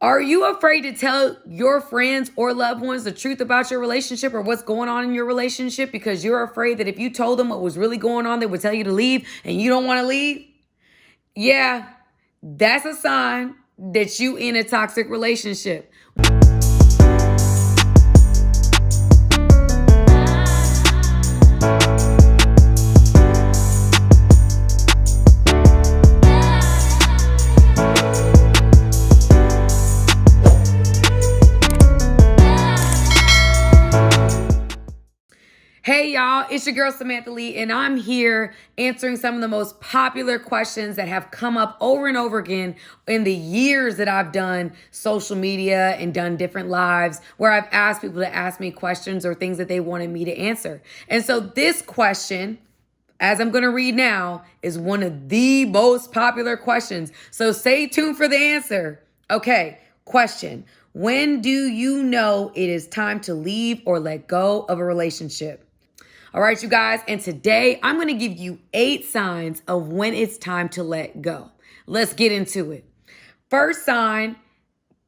Are you afraid to tell your friends or loved ones the truth about your relationship or what's going on in your relationship because you're afraid that if you told them what was really going on, they would tell you to leave and you don't want to leave? Yeah, that's a sign that you in a toxic relationship. Hey y'all, it's your girl Samantha Lee, and I'm here answering some of the most popular questions that have come up over and over again in the years that I've done social media and done different lives where I've asked people to ask me questions or things that they wanted me to answer. And so this question, as I'm going to read now, is one of the most popular questions. So stay tuned for the answer. Okay, question. When do you know it is time to leave or let go of a relationship? All right, you guys, and today I'm going to give you 8 signs of when it's time to let go. Let's get into it. First sign,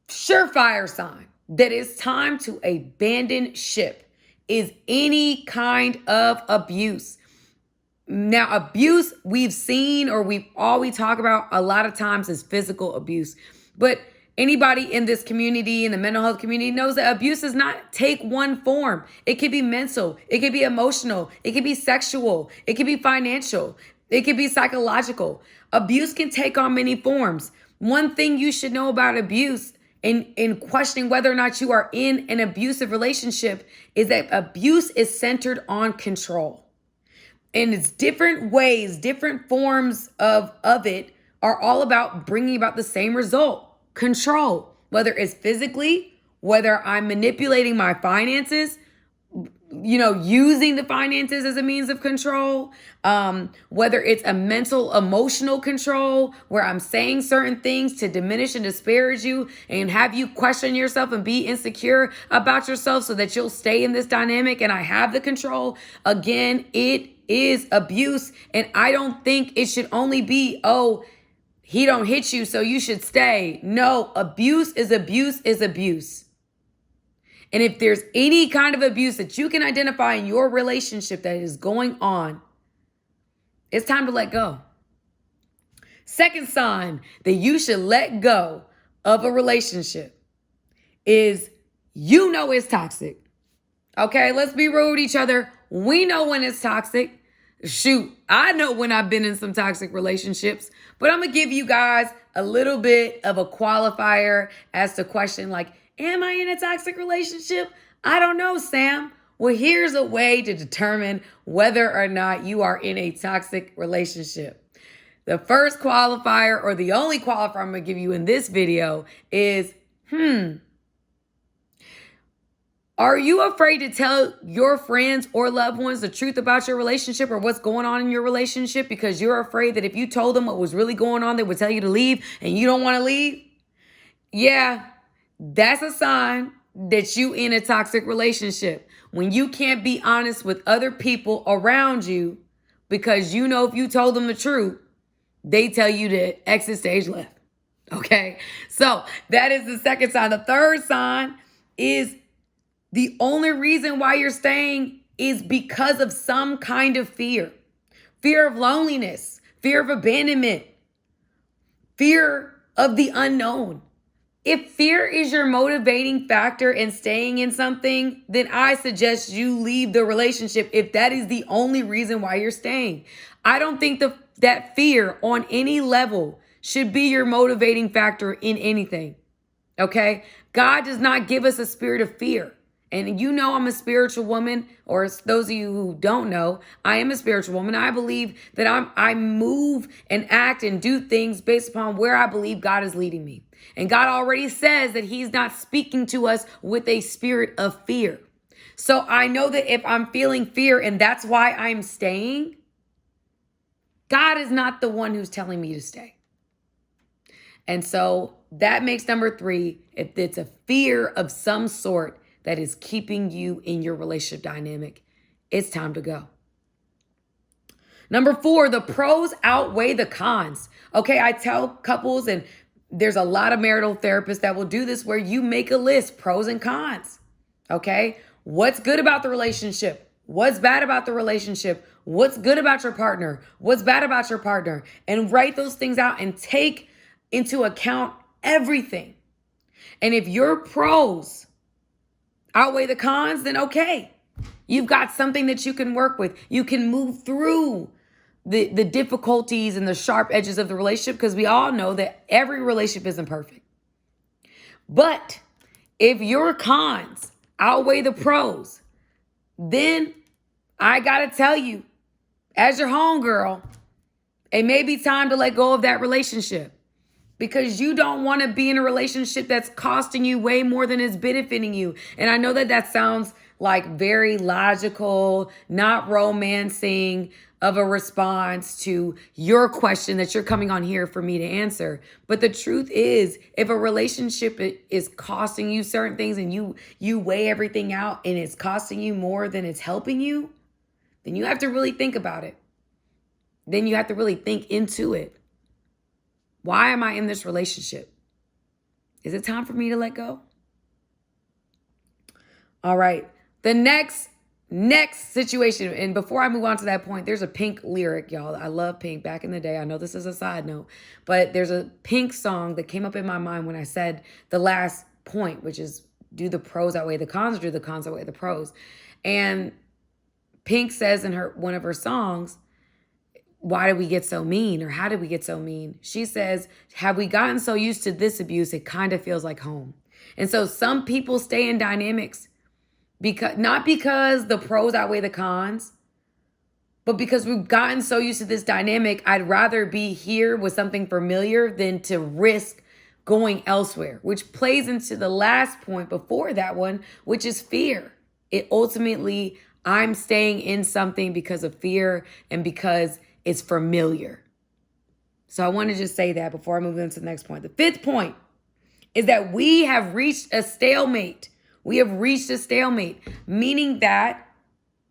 surefire sign that it's time to abandon ship is any kind of abuse. Now, abuse we've seen or we talk about a lot of times is physical abuse, but anybody in this community, in the mental health community, knows that abuse does not take one form. It can be mental, it can be emotional, it can be sexual, it can be financial, it can be psychological. Abuse can take on many forms. One thing you should know about abuse in questioning whether or not you are in an abusive relationship is that abuse is centered on control. And it's different ways, different forms of it are all about bringing about the same result. Control, whether it's physically, whether I'm manipulating my finances, using the finances as a means of control, whether it's a mental, emotional control, where I'm saying certain things to diminish and disparage you and have you question yourself and be insecure about yourself so that you'll stay in this dynamic and I have the control. Again, it is abuse. And I don't think it should only be, he don't hit you, so you should stay. No, abuse is abuse is abuse. And if there's any kind of abuse that you can identify in your relationship that is going on, it's time to let go. Second sign that you should let go of a relationship is it's toxic. Okay, let's be real with each other. We know when it's toxic. Shoot, I know when I've been in some toxic relationships, but I'm going to give you guys a little bit of a qualifier as to question like, am I in a toxic relationship? I don't know, Sam. Well, here's a way to determine whether or not you are in a toxic relationship. The first qualifier, or the only qualifier I'm going to give you in this video is, are you afraid to tell your friends or loved ones the truth about your relationship or what's going on in your relationship because you're afraid that if you told them what was really going on, they would tell you to leave and you don't want to leave? Yeah, that's a sign that you in a toxic relationship. When you can't be honest with other people around you because if you told them the truth, they tell you to exit stage left. Okay, so that is the second sign. The third sign is the only reason why you're staying is because of some kind of fear. Fear of loneliness, fear of abandonment, fear of the unknown. If fear is your motivating factor in staying in something, then I suggest you leave the relationship if that is the only reason why you're staying. I don't think that fear on any level should be your motivating factor in anything. Okay? God does not give us a spirit of fear. And I'm a spiritual woman, or those of you who don't know, I am a spiritual woman. I believe that I move and act and do things based upon where I believe God is leading me. And God already says that he's not speaking to us with a spirit of fear. So I know that if I'm feeling fear and that's why I'm staying, God is not the one who's telling me to stay. And so that makes number 3, if it's a fear of some sort that is keeping you in your relationship dynamic, it's time to go. Number 4, the pros outweigh the cons. Okay, I tell couples and There's a lot of marital therapists that will do this where you make a list, pros and cons. Okay? What's good about the relationship? What's bad about the relationship? What's good about your partner? What's bad about your partner? And write those things out and take into account everything. And if your pros outweigh the cons, then okay. You've got something that you can work with. You can move through the difficulties and the sharp edges of the relationship, because we all know that every relationship isn't perfect. But if your cons outweigh the pros, then I got to tell you, as your homegirl, it may be time to let go of that relationship, because you don't want to be in a relationship that's costing you way more than it's benefiting you. And I know that that sounds like very logical, not romancing of a response to your question that you're coming on here for me to answer. But the truth is, if a relationship is costing you certain things and you weigh everything out and it's costing you more than it's helping you, then you have to really think about it. Then you have to really think into it. Why am I in this relationship? Is it time for me to let go? All right. The next situation, and before I move on to that point, there's a Pink lyric, y'all. I love Pink. Back in the day, I know this is a side note, but there's a Pink song that came up in my mind when I said the last point, which is, do the pros outweigh the cons, or do the cons outweigh the pros? And Pink says in one of her songs, why did we get so mean? Or how did we get so mean? She says, have we gotten so used to this abuse, it kind of feels like home. And so some people stay in dynamics not because the pros outweigh the cons, but because we've gotten so used to this dynamic. I'd rather be here with something familiar than to risk going elsewhere, which plays into the last point before that one, which is fear. It ultimately, I'm staying in something because of fear and because it's familiar. So I want to just say that before I move into the next point. The fifth point is that we have reached a stalemate. We have reached a stalemate, meaning that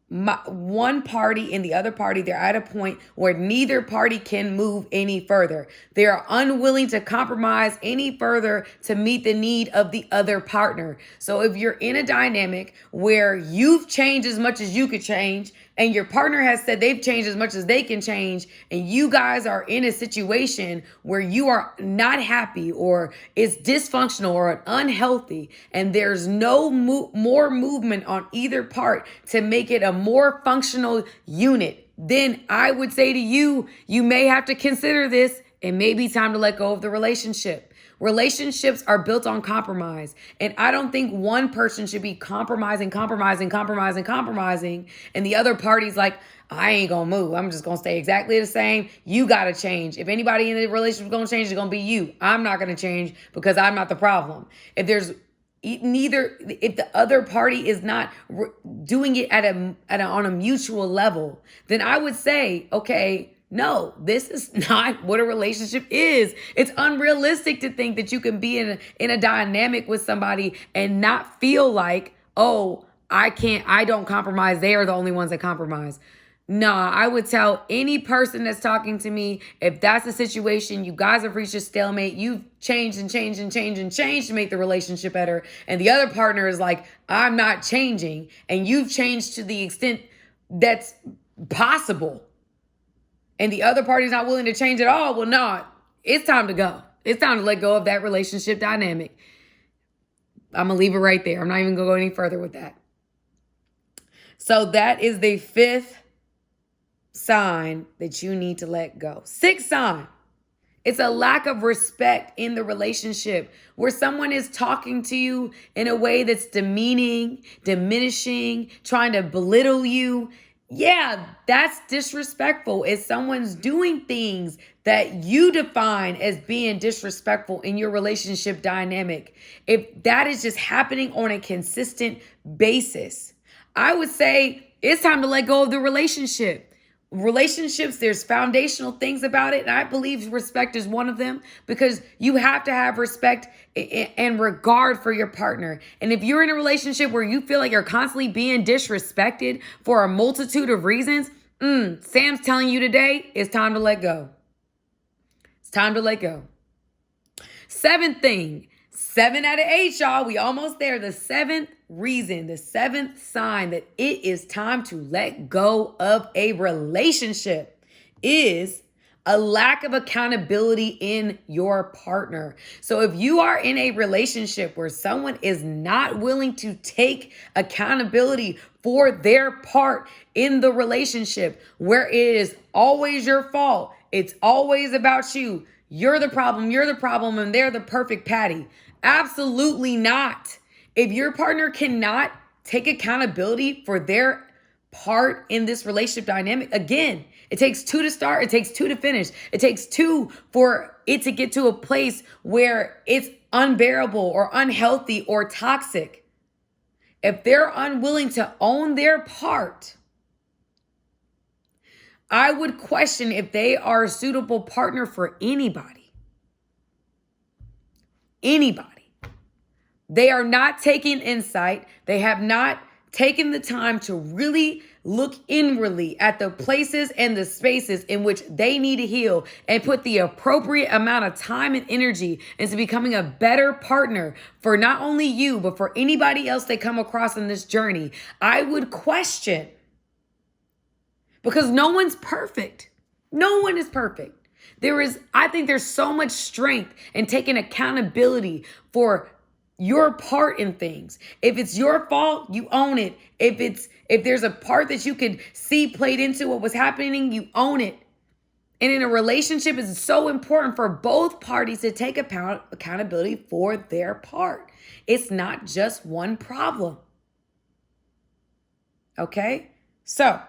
one party and the other party, they're at a point where neither party can move any further. They are unwilling to compromise any further to meet the need of the other partner. So if you're in a dynamic where you've changed as much as you could change, and your partner has said they've changed as much as they can change, and you guys are in a situation where you are not happy or it's dysfunctional or unhealthy, and there's no more movement on either part to make it a more functional unit, then I would say to you, you may have to consider this. It may be time to let go of the relationship. Relationships are built on compromise. And I don't think one person should be compromising, and the other party's like, I ain't gonna move. I'm just gonna stay exactly the same. You gotta change. If anybody in the relationship is gonna change, it's gonna be you. I'm not gonna change because I'm not the problem. If the other party is not doing it on a mutual level, then I would say, okay, no, this is not what a relationship is. It's unrealistic to think that you can be in a dynamic with somebody and not feel like, oh, I don't compromise. They are the only ones that compromise. Nah, I would tell any person that's talking to me, if that's the situation, you guys have reached a stalemate, you've changed and changed and changed and changed to make the relationship better, and the other partner is like, I'm not changing, and you've changed to the extent that's possible, and the other party's not willing to change at all, well, no, it's time to go. It's time to let go of that relationship dynamic. I'm going to leave it right there. I'm not even going to go any further with that. So that is the fifth sign that you need to let go. Sixth sign, it's a lack of respect in the relationship where someone is talking to you in a way that's demeaning, diminishing, trying to belittle you. Yeah, that's disrespectful. If someone's doing things that you define as being disrespectful in your relationship dynamic, if that is just happening on a consistent basis, I would say it's time to let go of the relationship. Relationships, there's foundational things about it, and I believe respect is one of them, because you have to have respect and regard for your partner. And if you're in a relationship where you feel like you're constantly being disrespected for a multitude of reasons, Sam's telling you today, it's time to let go. It's time to let go. Seventh thing, 7 out of 8, y'all. We almost there. The seventh reason, the seventh sign that it is time to let go of a relationship is a lack of accountability in your partner. So if you are in a relationship where someone is not willing to take accountability for their part in the relationship, where it is always your fault, it's always about you, you're the problem, and they're the perfect patty. Absolutely not. If your partner cannot take accountability for their part in this relationship dynamic, again, it takes 2 to start, it takes 2 to finish. It takes 2 for it to get to a place where it's unbearable or unhealthy or toxic. If they're unwilling to own their part, I would question if they are a suitable partner for anybody. Anybody. They are not taking insight. They have not taken the time to really look inwardly at the places and the spaces in which they need to heal and put the appropriate amount of time and energy into becoming a better partner for not only you, but for anybody else they come across in this journey. I would question, because no one's perfect. No one is perfect. I think there's so much strength in taking accountability for your part in things. If it's your fault, you own it. If there's a part that you could see played into what was happening, you own it. And in a relationship, it's so important for both parties to take accountability for their part. It's not just one problem. Okay? So,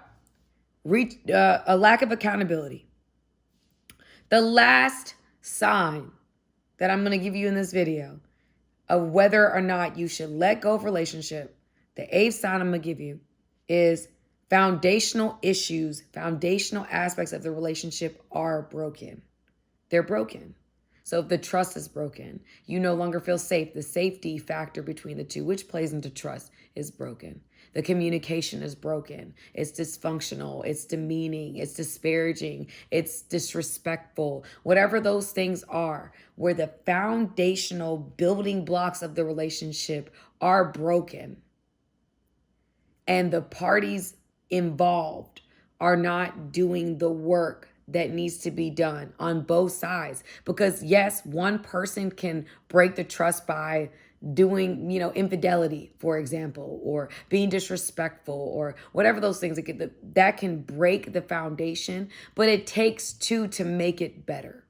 a lack of accountability. The last sign that I'm going to give you in this video of whether or not you should let go of relationship, the 8th sign I'm going to give you is foundational issues, foundational aspects of the relationship are broken. They're broken. So if the trust is broken, you no longer feel safe. The safety factor between the two, which plays into trust, is broken. The communication is broken. It's dysfunctional. It's demeaning. It's disparaging. It's disrespectful. Whatever those things are, where the foundational building blocks of the relationship are broken and the parties involved are not doing the work that needs to be done on both sides. Because yes, one person can break the trust by doing, infidelity, for example, or being disrespectful, or whatever those things that can break the foundation, but it takes 2 to make it better,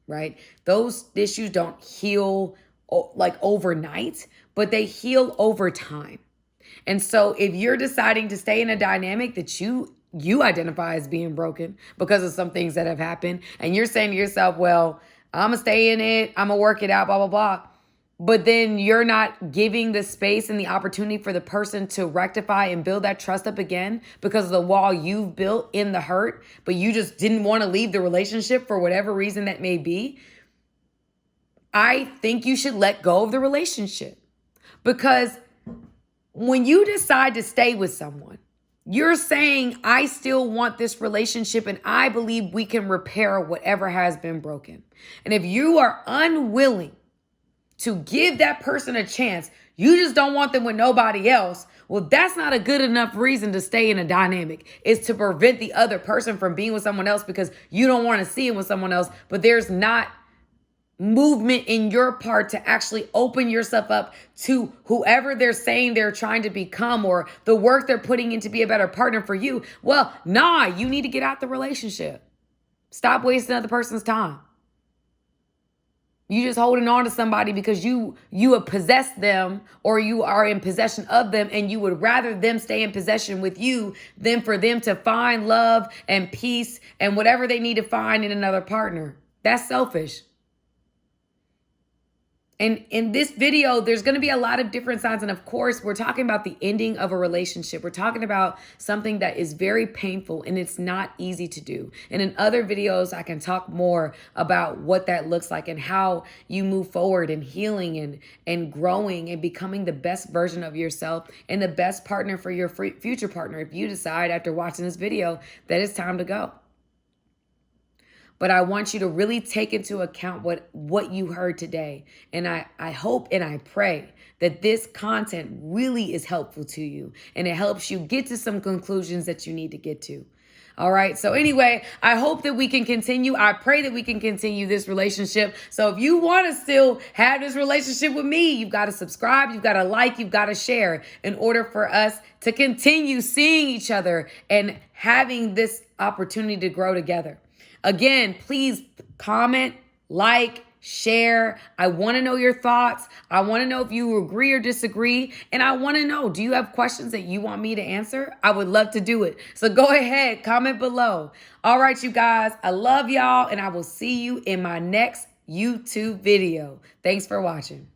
right? Those issues don't heal like overnight, but they heal over time. And so if you're deciding to stay in a dynamic that you identify as being broken because of some things that have happened, and you're saying to yourself, well, I'm going to stay in it, I'm going to work it out, blah, blah, blah. But then you're not giving the space and the opportunity for the person to rectify and build that trust up again because of the wall you've built in the hurt, but you just didn't want to leave the relationship for whatever reason that may be. I think you should let go of the relationship, because when you decide to stay with someone, you're saying, I still want this relationship and I believe we can repair whatever has been broken. And if you are unwilling to give that person a chance, you just don't want them with nobody else, well, that's not a good enough reason to stay in a dynamic. It's to prevent the other person from being with someone else because you don't want to see him with someone else, but there's not movement in your part to actually open yourself up to whoever they're saying they're trying to become, or the work they're putting in to be a better partner for you. Well, you need to get out the relationship. Stop wasting other person's time. You just holding on to somebody because you have possessed them, or you are in possession of them, and you would rather them stay in possession with you than for them to find love and peace and whatever they need to find in another partner. That's selfish. And in this video, there's going to be a lot of different signs. And of course, we're talking about the ending of a relationship. We're talking about something that is very painful and it's not easy to do. And in other videos, I can talk more about what that looks like and how you move forward in healing and growing and becoming the best version of yourself and the best partner for your future partner if you decide after watching this video that it's time to go. But I want you to really take into account what you heard today. And I hope and I pray that this content really is helpful to you and it helps you get to some conclusions that you need to get to. All right. So anyway, I hope that we can continue. I pray that we can continue this relationship. So if you want to still have this relationship with me, you've got to subscribe, you've got to like, you've got to share in order for us to continue seeing each other and having this opportunity to grow together. Again, please comment, like, share. I want to know your thoughts. I want to know if you agree or disagree. And I want to know, do you have questions that you want me to answer? I would love to do it. So go ahead, comment below. All right, you guys, I love y'all and I will see you in my next YouTube video. Thanks for watching.